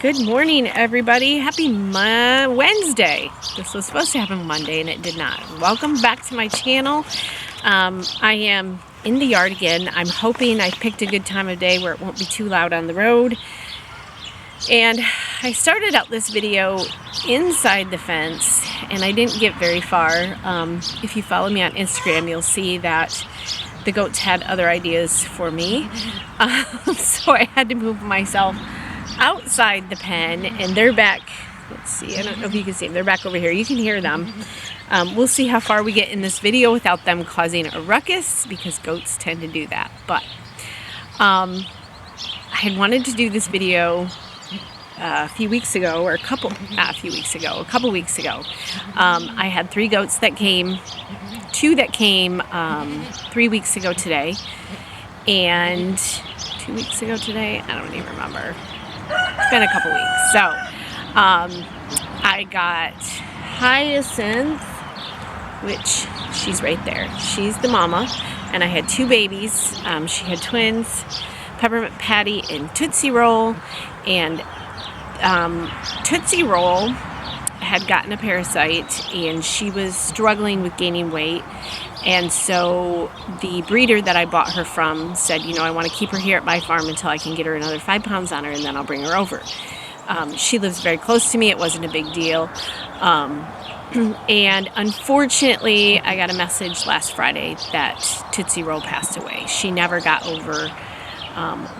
Good morning, everybody. Happy Wednesday. This was supposed to happen Monday, and it did not. Welcome back to my channel. I am in the yard again. I'm hoping I picked a good time of day where it won't be too loud on the road. And I started out this video inside the fence, and I didn't get very far. If you follow me on Instagram, you'll see that the goats had other ideas for me. So I had to move myself outside the pen, and they're back. Let's see, I don't know if you can see them. They're back over here. You can hear them. We'll see how far we get in this video without them causing a ruckus, because goats tend to do that. But I had wanted to do this video a few weeks ago, or a couple weeks ago. I had 3 goats that came, 2 that came 3 weeks ago today, and 2 weeks ago today, I don't even remember. It's been a couple weeks. So I got Hyacinth, which she's right there. She's the mama, and I had 2 babies. She had twins, Peppermint Patty and Tootsie Roll, and Tootsie Roll had gotten a parasite, and she was struggling with gaining weight. And so the breeder that I bought her from said, you know, I want to keep her here at my farm until I can get her another 5 pounds on her, and then I'll bring her over. She lives very close to me. It wasn't a big deal. And unfortunately, I got a message last Friday that Tootsie Roll passed away. She never got over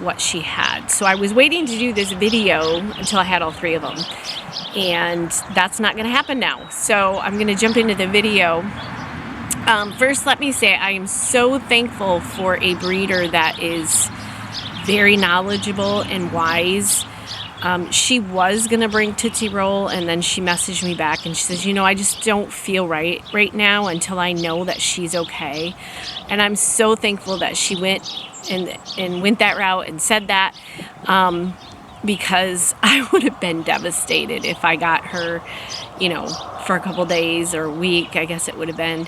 what she had. So I was waiting to do this video until I had all 3 of them. And that's not going to happen now. So I'm going to jump into the video. First, let me say I am so thankful for a breeder that is very knowledgeable and wise. She was going to bring Tootsie Roll, and then she messaged me back and she says, you know, I just don't feel right now until I know that she's okay. And I'm so thankful that she went and went that route and said that, because I would have been devastated if I got her, you know, for a couple days or a week, I guess it would have been,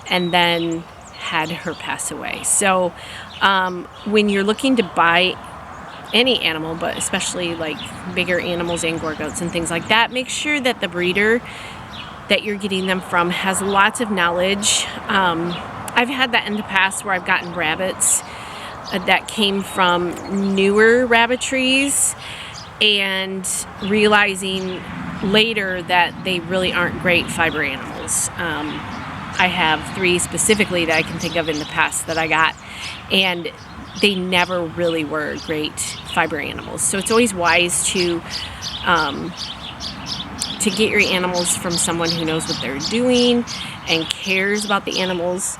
and then had her pass away. So when you're looking to buy any animal, but especially like bigger animals, Angora goats and things like that, make sure that the breeder that you're getting them from has lots of knowledge. I've had that in the past where I've gotten rabbits that came from newer rabbitries, and realizing later that they really aren't great fiber animals. I have 3 specifically that I can think of in the past that I got, and they never really were great fiber animals. So it's always wise to get your animals from someone who knows what they're doing and cares about the animals.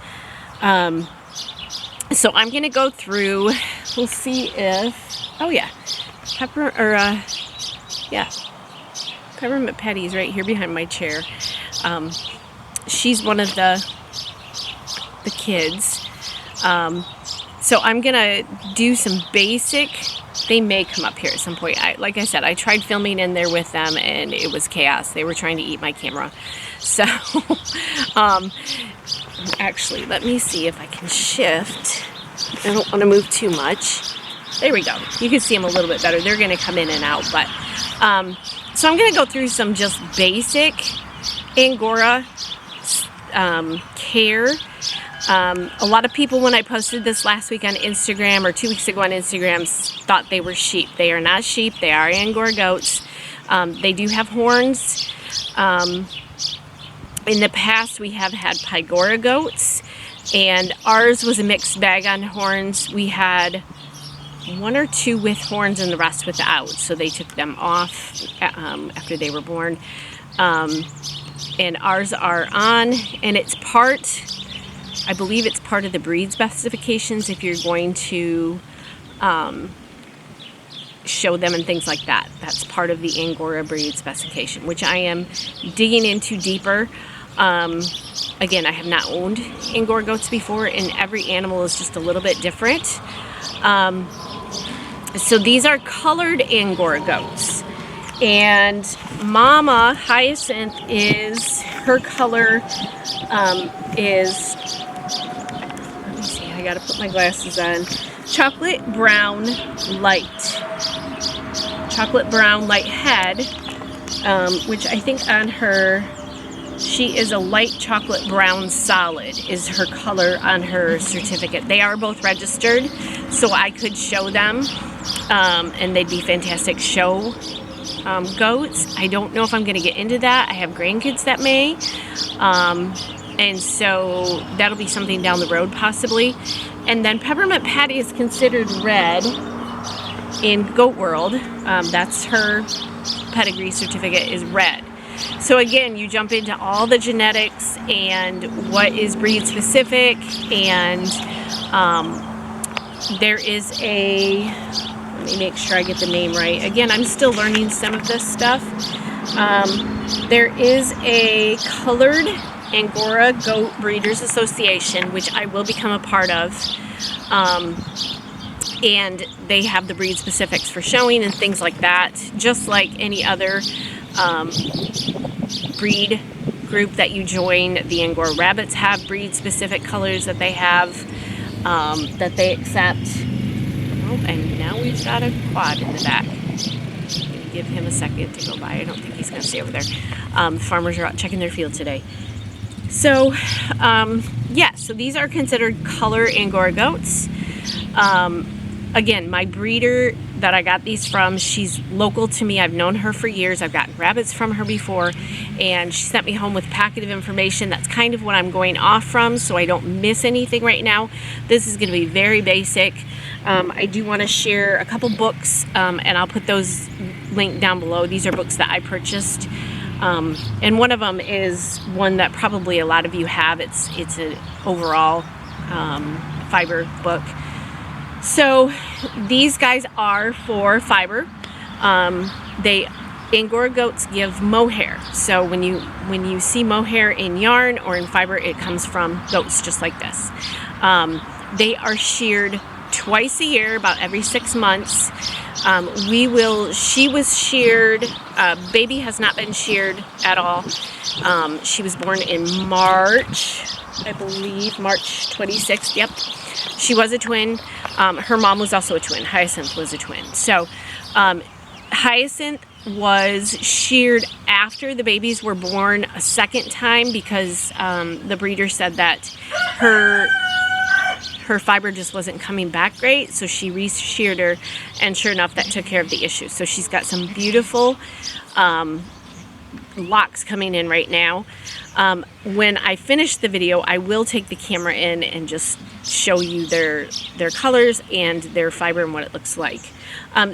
So I'm going to go through, we'll see if, oh yeah, Peppermint Patty's right here behind my chair. She's one of the kids. So I'm going to do some basic, they may come up here at some point. Like I said, I tried filming in there with them, and it was chaos. They were trying to eat my camera. So, actually, let me see if I can shift. I don't want to move too much. There we go. You can see them a little bit better. They're going to come in and out. But so I'm going to go through some just basic Angora care. A lot of people, when I posted this last week on Instagram, or 2 weeks ago on Instagram, thought they were sheep. They are not sheep. They are Angora goats. They do have horns. In the past, we have had Angora goats, and ours was a mixed bag on horns. We had 1 or 2 with horns and the rest without, so they took them off after they were born. And ours are on, and it's I believe it's part of the breed specifications if you're going to show them and things like that. That's part of the Angora breed specification, which I am digging into deeper. Again, I have not owned Angora goats before, and every animal is just a little bit different. So these are colored Angora goats, and Mama Hyacinth is, her color is, let me see, I gotta put my glasses on, chocolate brown light. chocolate brown light head, which I think on her, she is a light chocolate brown solid is her color on her certificate. They are both registered, so I could show them, and they'd be fantastic show goats. I don't know if I'm going to get into that. I have grandkids that may, and so that'll be something down the road possibly. And then Peppermint Patty is considered red in Goat World. That's her pedigree certificate is red. So again, you jump into all the genetics and what is breed specific, and there is a, let me make sure I get the name right. Again, I'm still learning some of this stuff. There is a colored Angora Goat Breeders Association, which I will become a part of. And they have the breed specifics for showing and things like that, just like any other breed group that you join. The Angora rabbits have breed specific colors that they have, that they accept. Oh, and now we've got a quad in the back. Give him a second to go by. I don't think he's going to stay over there. The farmers are out checking their field today. So, yeah, so these are considered color Angora goats. Again, my breeder that I got these from, she's local to me. I've known her for years. I've gotten rabbits from her before, and she sent me home with a packet of information. That's kind of what I'm going off from, so I don't miss anything right now. This is going to be very basic. I do want to share a couple books, and I'll put those linked down below. These are books that I purchased, and one of them is one that probably a lot of you have. It's an overall fiber book. So these guys are for fiber. Angora goats give mohair. So when you see mohair in yarn or in fiber, it comes from goats just like this. They are sheared twice a year, about every 6 months. She was sheared. Baby has not been sheared at all. She was born in March, I believe, March 26th. Yep. She was a twin. Her mom was also a twin. Hyacinth was a twin. So Hyacinth was sheared after the babies were born a second time because the breeder said that her fiber just wasn't coming back great, so she re-sheared her, and sure enough, that took care of the issue. So she's got some beautiful locks coming in right now. When I finish the video, I will take the camera in and just show you their colors and their fiber and what it looks like.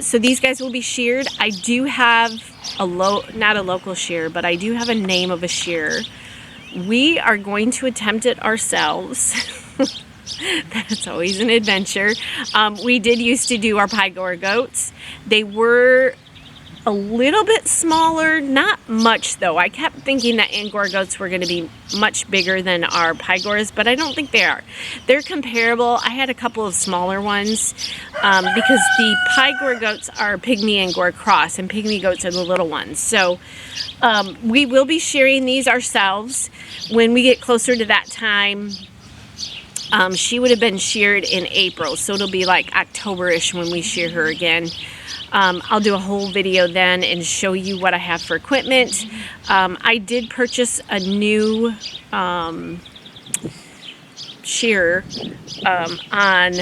So these guys will be sheared. I do have not a local shearer, but I do have a name of a shearer. We are going to attempt it ourselves. That's always an adventure. We did used to do our Angora goats. They were a little bit smaller, not much though. I kept thinking that Angora goats were going to be much bigger than our Angoras, but I don't think they are. They're comparable. I had a couple of smaller ones because the Angora goats are pygmy Angora cross, and pygmy goats are the little ones. So we will be shearing these ourselves when we get closer to that time. She would have been sheared in April, so it'll be like October-ish when we shear her again. I'll do a whole video then and show you what I have for equipment. I did purchase a new shearer on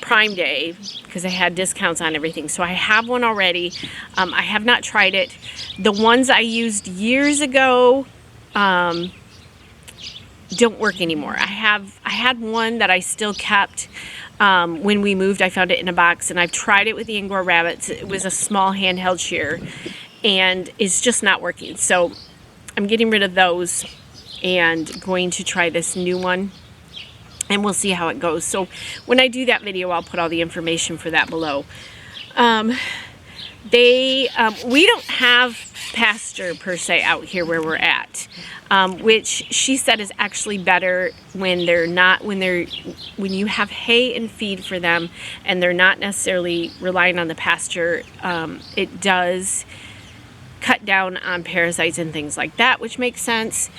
Prime Day because I had discounts on everything. So I have one already. I have not tried it. The ones I used years ago don't work anymore. I had one that I still kept when we moved. I found it in a box, and I've tried it with the Angora rabbits. It was a small handheld shearer, and it's just not working. So I'm getting rid of those and going to try this new one, and we'll see how it goes. So when I do that video, I'll put all the information for that below. We don't have pasture per se out here where we're at, which she said is actually better when you have hay and feed for them and they're not necessarily relying on the pasture. It does cut down on parasites and things like that, which makes sense.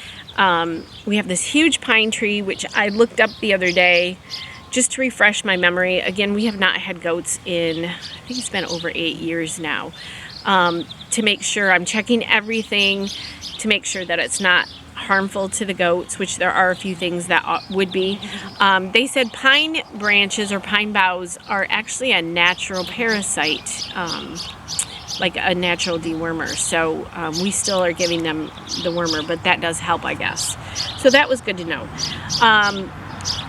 We have this huge pine tree, which I looked up the other day just to refresh my memory. Again, we have not had goats in, I think it's been over 8 years now. to make sure I'm checking everything to make sure that it's not harmful to the goats, which there are a few things that would be. They said pine branches or pine boughs are actually a natural parasite, like a natural dewormer. So we still are giving them the wormer, but that does help, I guess. So that was good to know.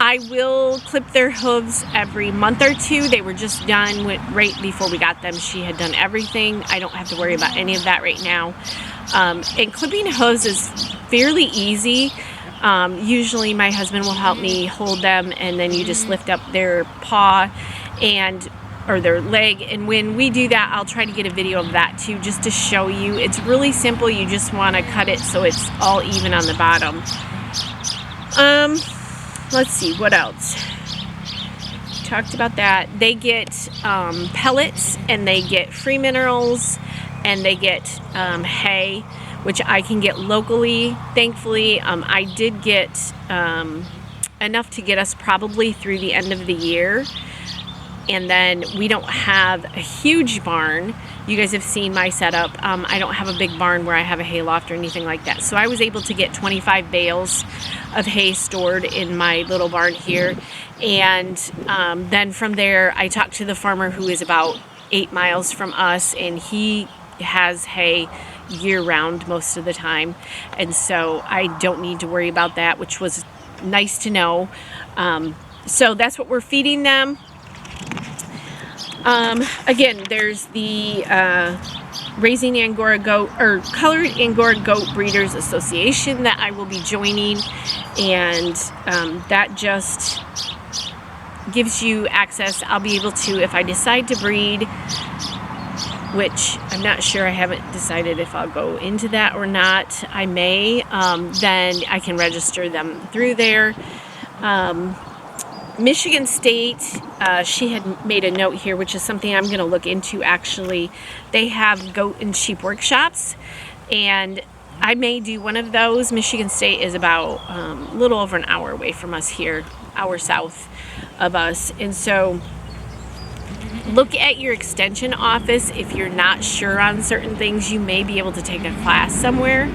I will clip their hooves every month or two. They were just done right before we got them. She had done everything. I don't have to worry about any of that right now. And clipping hooves is fairly easy. Usually my husband will help me hold them, and then you just lift up their paw or their leg, and when we do that, I'll try to get a video of that too, just to show you. It's really simple. You just want to cut it so it's all even on the bottom. Let's see, what else? Talked about that. They get pellets, and they get free minerals, and they get hay, which I can get locally, thankfully. I did get enough to get us probably through the end of the year. And then we don't have a huge barn. You guys have seen my setup. I don't have a big barn where I have a hay loft or anything like that. So I was able to get 25 bales of hay stored in my little barn here. And then from there, I talked to the farmer who is about 8 miles from us, and he has hay year-round most of the time. And so I don't need to worry about that, which was nice to know. So that's what we're feeding them. Again, there's the Raising Angora Goat, or Colored Angora Goat Breeders Association that I will be joining, and that just gives you access. I'll be able to, if I decide to breed, which I'm not sure, I haven't decided if I'll go into that or not. I may, then I can register them through there. Michigan State, she had made a note here, which is something I'm going to look into actually. They have goat and sheep workshops, and I may do one of those. Michigan State is about a little over an hour away from us here, hour south of us. And so look at your extension office. If you're not sure on certain things, you may be able to take a class somewhere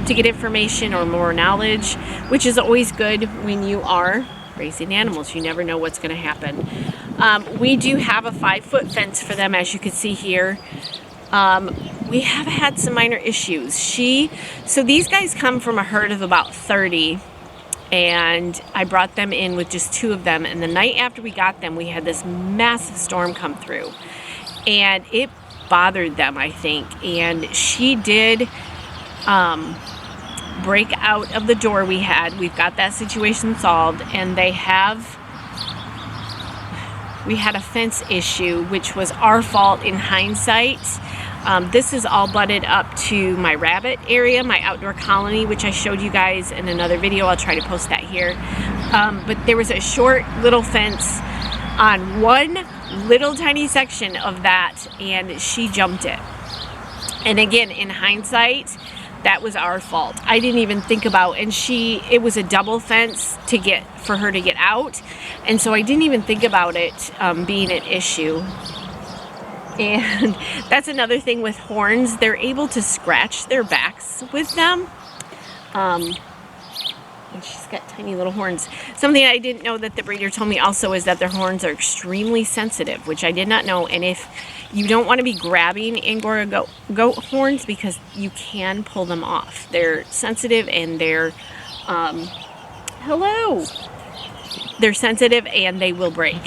to get information or more knowledge, which is always good when you are raising animals. You never know what's going to happen. We do have a 5-foot fence for them, as you can see here. We have had some minor issues. So these guys come from a herd of about 30, and I brought them in with just 2 of them, and the night after we got them, we had this massive storm come through, and it bothered them, I think. And she did break out of the door we had. We've got that situation solved, and we had a fence issue, which was our fault in hindsight. This is all butted up to my rabbit area, my outdoor colony, which I showed you guys in another video. I'll try to post that here. But there was a short little fence on one little tiny section of that, and she jumped it. And again, in hindsight, that was our fault. I didn't even think about, and it was a double fence for her to get out, and so I didn't even think about it being an issue. And that's another thing with horns. They're able to scratch their backs with them. And she's got tiny little horns. Something I didn't know that the breeder told me also is that their horns are extremely sensitive, which I did not know. And if you don't want to be grabbing Angora goat horns, because you can pull them off. They're sensitive, and they're they're sensitive, and they will break.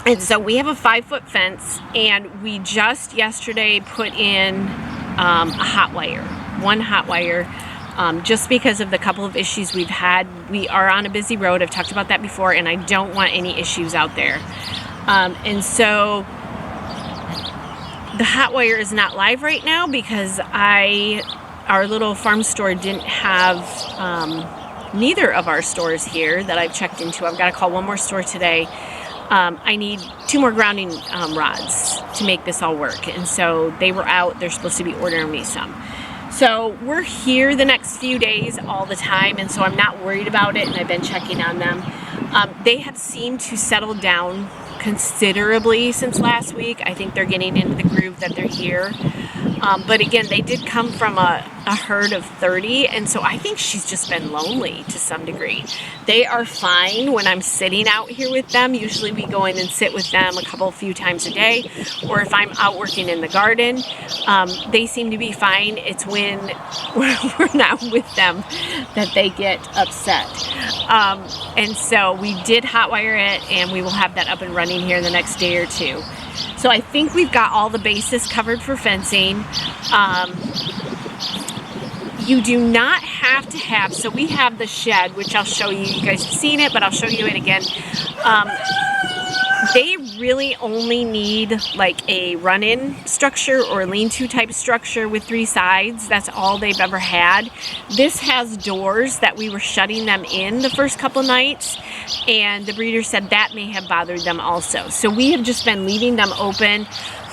And so we have a 5-foot fence, and we just yesterday put in a hot wire, one hot wire, just because of the couple of issues we've had. We are on a busy road. I've talked about that before, and I don't want any issues out there. And so the hot wire is not live right now because our little farm store didn't have neither of our stores here that I've checked into. I've got to call one more store today. I need 2 more grounding rods to make this all work. And so they were out. They're supposed to be ordering me some. So we're here the next few days all the time, and so I'm not worried about it, and I've been checking on them. They have seemed to settle down considerably since last week. I think they're getting into the groove that they're here. But again, they did come from a herd of 30, and so I think she's just been lonely to some degree. They are fine when I'm sitting out here with them. Usually we go in and sit with them a few times a day, or if I'm out working in the garden, they seem to be fine. It's when we're not with them that they get upset. And so we did hotwire it, and we will have that up and running here in the next day or two. So I think we've got all the bases covered for fencing. You do not have to have, so we have the shed, which I'll show you. You guys have seen it, but I'll show you it again. They really only need like a run-in structure or lean-to type structure with 3 sides. That's all they've ever had. This has doors that we were shutting them in the first couple nights, and the breeder said that may have bothered them also. So we have just been leaving them open.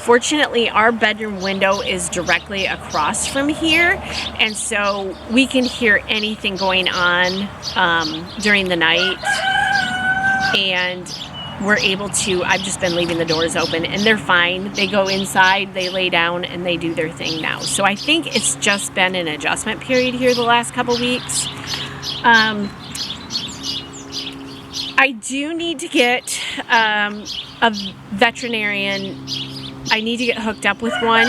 Fortunately, our bedroom window is directly across from here, and so we can hear anything going on during the night, and we're able to, I've just been leaving the doors open, and they're fine. They go inside, they lay down, and they do their thing now. So I think it's just been an adjustment period here the last couple weeks. I do need to get a veterinarian. I need to get hooked up with one.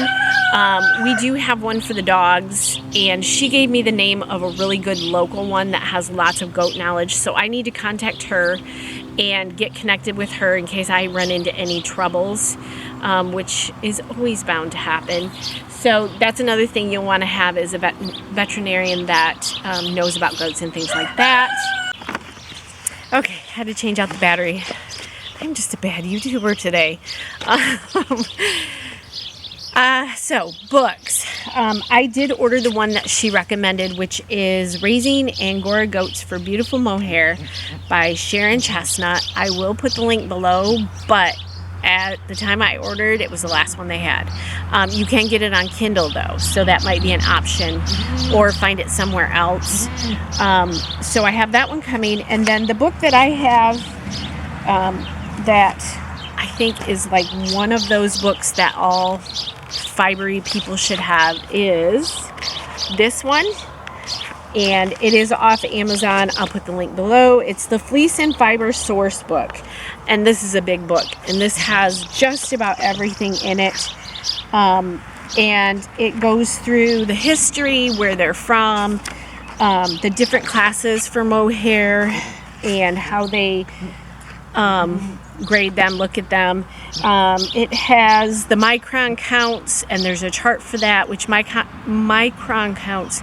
We do have one for the dogs, and she gave me the name of a really good local one that has lots of goat knowledge, so I need to contact her and get connected with her in case I run into any troubles, which is always bound to happen. So that's another thing you'll want to have, is a veterinarian that knows about goats and things like that. Okay, had to change out the battery. I'm just a bad YouTuber today. So books. I did order the one that she recommended, which is Raising Angora Goats for Beautiful Mohair by Sharon Chestnut. I will put the link below, but at the time I ordered, it was the last one they had. You can get it on Kindle though, so that might be an option, or find it somewhere else. So I have that one coming, and then the book that I have that I think is like one of those books that all fibery people should have is this one, and it is off Amazon. I'll put the link below. It's the Fleece and Fiber Source book, and this is a big book, and this has just about everything in it, and it goes through the history, where they're from, the different classes for mohair, and how they grade them, look at them. It has the micron counts, and there's a chart for that, which micron counts,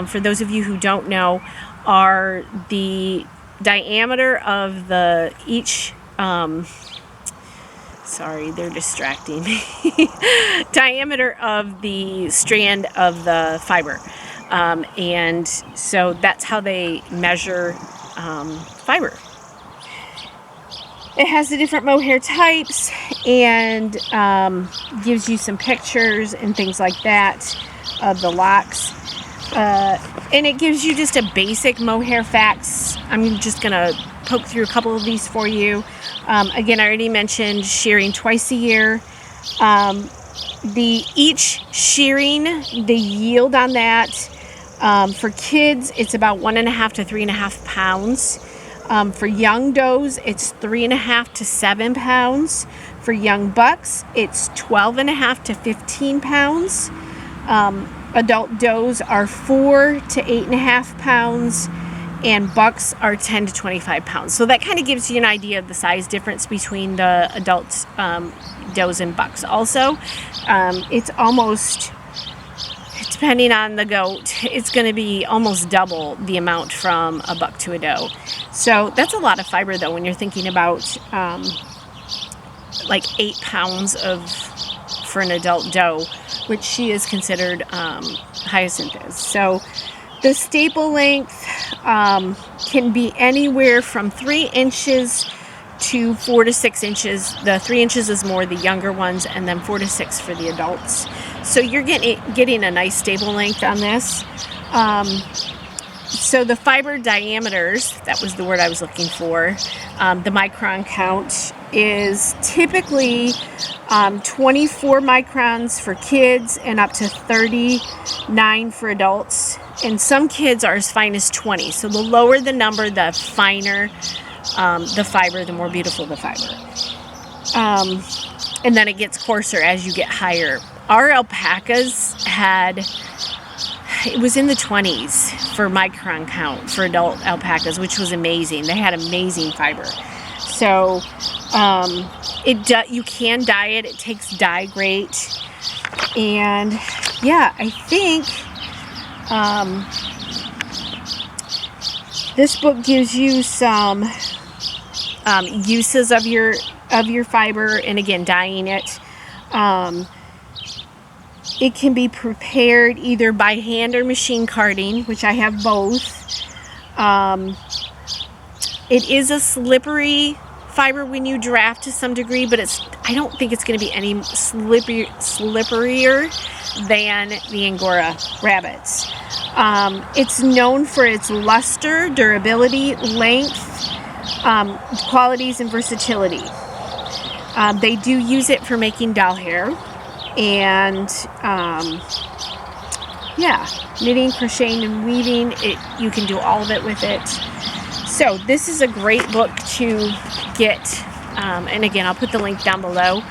for those of you who don't know, are the diameter of each sorry, they're distracting me. Diameter of the strand of the fiber. And so that's how they measure fiber. It has the different mohair types, and gives you some pictures and things like that of the locks. And it gives you just a basic mohair facts. I'm just going to poke through a couple of these for you. Again, I already mentioned shearing twice a year. Each shearing, the yield on that, for kids, it's about 1.5 to 3.5 pounds. For young does, it's 3.5 to 7 pounds. For young bucks, it's 12.5 to 15 pounds. Adult does are 4 to 8.5 pounds, and bucks are 10 to 25 pounds. So that kind of gives you an idea of the size difference between the adult does and bucks. Also, it's almost, depending on the goat, it's going to be almost double the amount from a buck to a doe. So that's a lot of fiber, though, when you're thinking about like 8 pounds for an adult doe, which she is considered, Hyacinth is. So the staple length can be anywhere from 3 inches to 4 to 6 inches. The 3 inches is more the younger ones, and then 4 to 6 for the adults. So you're getting a nice stable length on this. So the fiber diameters, that was the word I was looking for, the micron count, is typically 24 microns for kids and up to 39 for adults. And some kids are as fine as 20. So the lower the number, the finer the fiber, the more beautiful the fiber. And then it gets coarser as you get higher. Our alpacas it was in the 20s for micron count for adult alpacas, which was amazing. They had amazing fiber. So you can dye it. It takes dye great. And yeah, I think this book gives you some uses of your fiber, and again, dyeing it. It can be prepared either by hand or machine carding, which I have both. It is a slippery fiber when you draft to some degree, but I don't think it's going to be any slipperier than the Angora rabbits. It's known for its luster, durability, length, qualities, and versatility. They do use it for making doll hair, and yeah, knitting, crocheting, and weaving. You can do all of it with it. So this is a great book to get, and again, I'll put the link down below.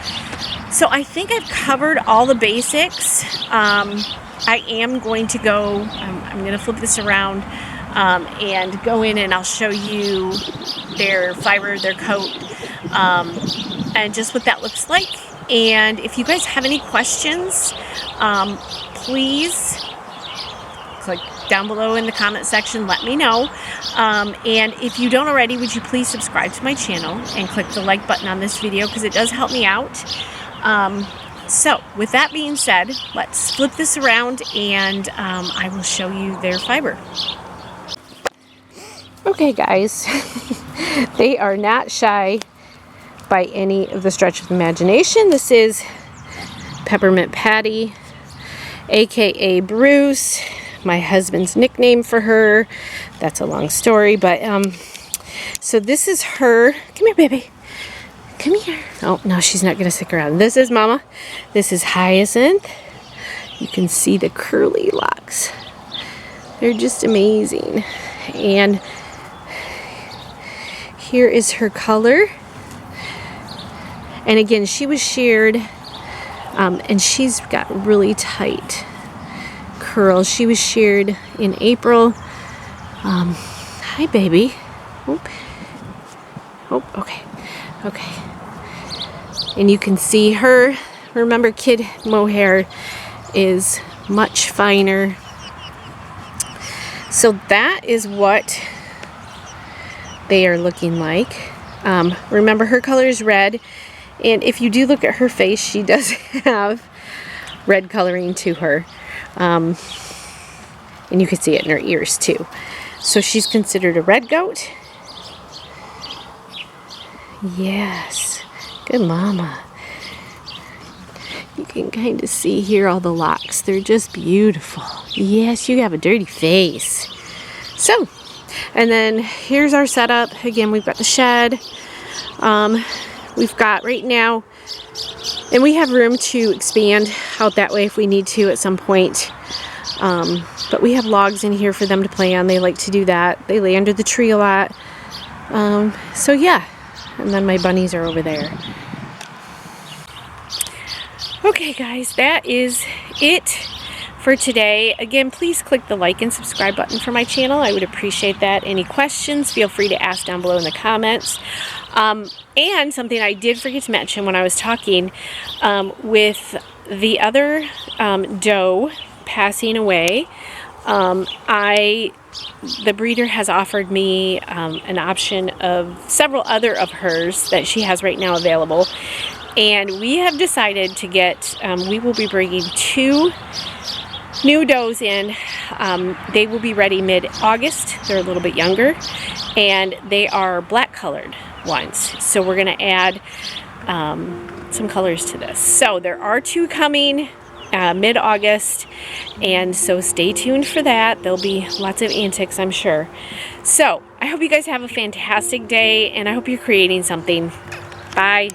So I think I've covered all the basics. I am going to go, I'm going to flip this around and go in, and I'll show you their fiber, their coat, and just what that looks like. And if you guys have any questions, please click down below in the comment section, let me know. And if you don't already, would you please subscribe to my channel and click the like button on this video, because it does help me out. So with that being said, let's flip this around, and I will show you their fiber. Okay guys, they are not shy by any of the stretch of the imagination. This is Peppermint Patty, aka Bruce, my husband's nickname for her. That's a long story, but so this is her. Come here, baby. Come here. Oh no, she's not gonna stick around. This is Mama. This is Hyacinth. You can see the curly locks. They're just amazing. And here is her color. And again, she was sheared, and she's got really tight curls. She was sheared in April. Hi, baby. Oh, okay. Okay. And you can see her. Remember, kid mohair is much finer. So that is what they are looking like. Remember, her color is red. And if you do look at her face, she does have red coloring to her. And you can see it in her ears too. So she's considered a red goat. Yes, good mama. You can kind of see here all the locks. They're just beautiful. Yes, you have a dirty face. So, and then here's our setup. Again, we've got the shed. We've got right now, and we have room to expand out that way if we need to at some point. But we have logs in here for them to play on. They like to do that. They lay under the tree a lot. So yeah, and then my bunnies are over there. Okay guys, that is it for today. Again, please click the like and subscribe button for my channel. I would appreciate that. Any questions, feel free to ask down below in the comments. And something I did forget to mention when I was talking, with the other doe passing away, the breeder has offered me an option of several other of hers that she has right now available. And we have decided to get, we will be bringing 2 new does in. They will be ready mid-August. They're a little bit younger, and they are black colored ones. So we're going to add some colors to this. So there are 2 coming mid-August, and so stay tuned for that. There'll be lots of antics, I'm sure. So I hope you guys have a fantastic day, and I hope you're creating something. Bye. Bye.